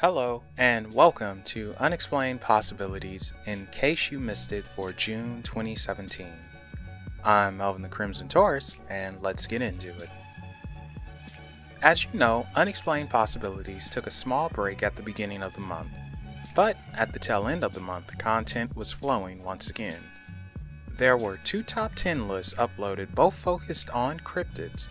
Hello, and welcome to Unexplained Possibilities in case you missed it for June 2017. I'm Melvin the Crimson Taurus, and let's get into it. As you know, Unexplained Possibilities took a small break at the beginning of the month, but at the tail end of the month, content was flowing once again. There were two top 10 lists uploaded, both focused on cryptids,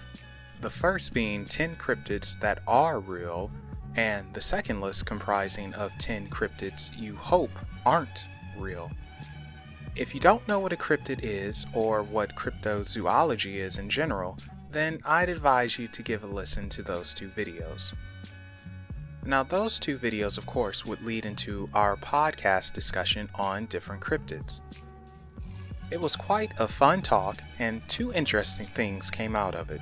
the first being 10 cryptids that are real, and the second list comprising of 10 cryptids you hope aren't real. If you don't know what a cryptid is or what cryptozoology is in general, then I'd advise you to give a listen to those two videos. Now those two videos of course would lead into our podcast discussion on different cryptids. It was quite a fun talk and two interesting things came out of it.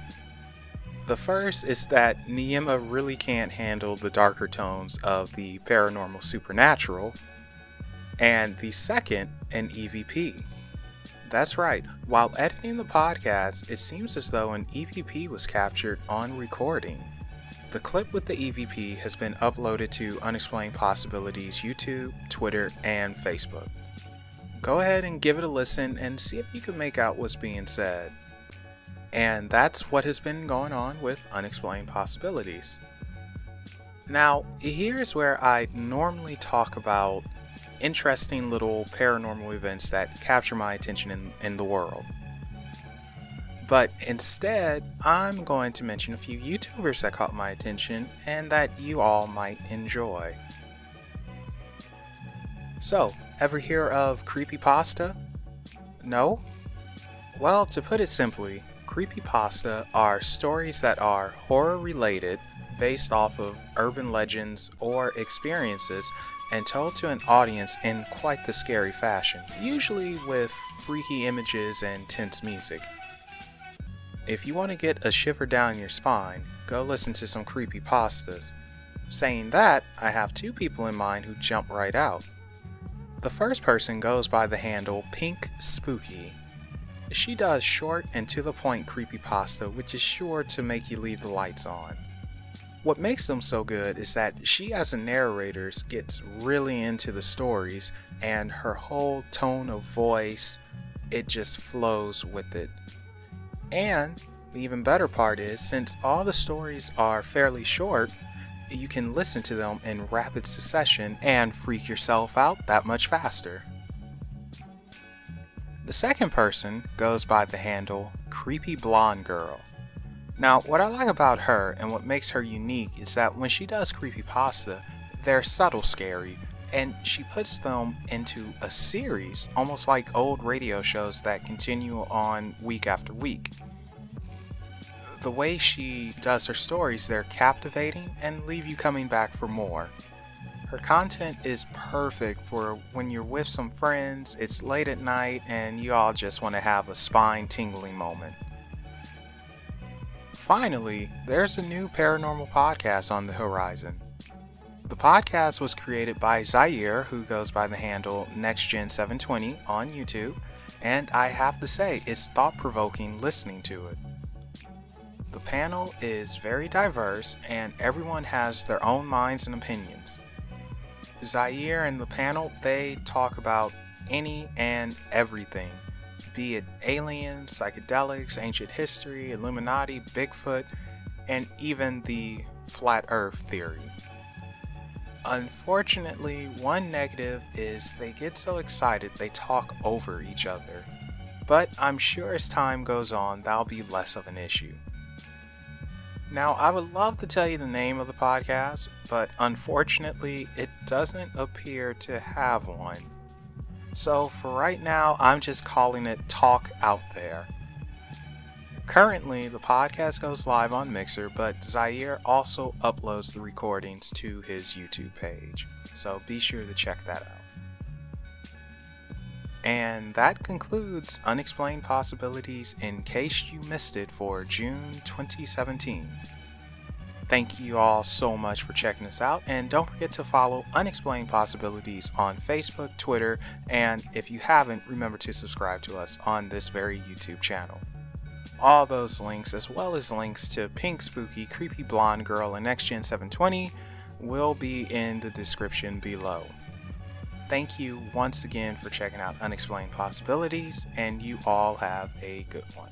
The first is that Niema really can't handle the darker tones of the paranormal supernatural, and the second, an EVP. That's right, while editing the podcast, it seems as though an EVP was captured on recording. The clip with the EVP has been uploaded to Unexplained Possibilities YouTube, Twitter, and Facebook. Go ahead and give it a listen and see if you can make out what's being said. And that's what has been going on with Unexplained Possibilities. Now, here's where I normally talk about interesting little paranormal events that capture my attention in the world. But instead, I'm going to mention a few YouTubers that caught my attention and that you all might enjoy. So, ever hear of creepypasta? No? Well, to put it simply, creepypasta are stories that are horror-related, based off of urban legends or experiences, and told to an audience in quite the scary fashion, usually with freaky images and tense music. If you want to get a shiver down your spine, go listen to some creepypastas. Saying that, I have two people in mind who jump right out. The first person goes by the handle Pink Spooky. She does short and to the point creepypasta, which is sure to make you leave the lights on. What makes them so good is that she as a narrator gets really into the stories, and her whole tone of voice, it just flows with it. And the even better part is, since all the stories are fairly short, you can listen to them in rapid succession and freak yourself out that much faster. The second person goes by the handle Creepy Blonde Girl. Now, what I like about her and what makes her unique is that when she does creepypasta, they're subtle scary, and she puts them into a series, almost like old radio shows that continue on week after week. The way she does her stories, they're captivating and leave you coming back for more. Her content is perfect for when you're with some friends, it's late at night, and you all just want to have a spine-tingling moment. Finally, there's a new paranormal podcast on the horizon. The podcast was created by Zaire, who goes by the handle NextGen720 on YouTube, and I have to say, it's thought-provoking listening to it. The panel is very diverse, and everyone has their own minds and opinions. Zaire and the panel, they talk about any and everything, be it aliens, psychedelics, ancient history, Illuminati, Bigfoot, and even the flat earth theory. Unfortunately, one negative is they get so excited they talk over each other, but I'm sure as time goes on that'll be less of an issue. Now, I would love to tell you the name of the podcast, but unfortunately, it doesn't appear to have one. So for right now, I'm just calling it Talk Out There. Currently, the podcast goes live on Mixer, but Zaire also uploads the recordings to his YouTube page, so be sure to check that out. And that concludes Unexplained Possibilities in case you missed it for June 2017. Thank you all so much for checking us out, and don't forget to follow Unexplained Possibilities on Facebook, Twitter, and if you haven't, remember to subscribe to us on this very YouTube channel. All those links, as well as links to Pink Spooky, Creepy Blonde Girl, and NextGen720, will be in the description below. Thank you once again for checking out Unexplained Possibilities, and you all have a good one.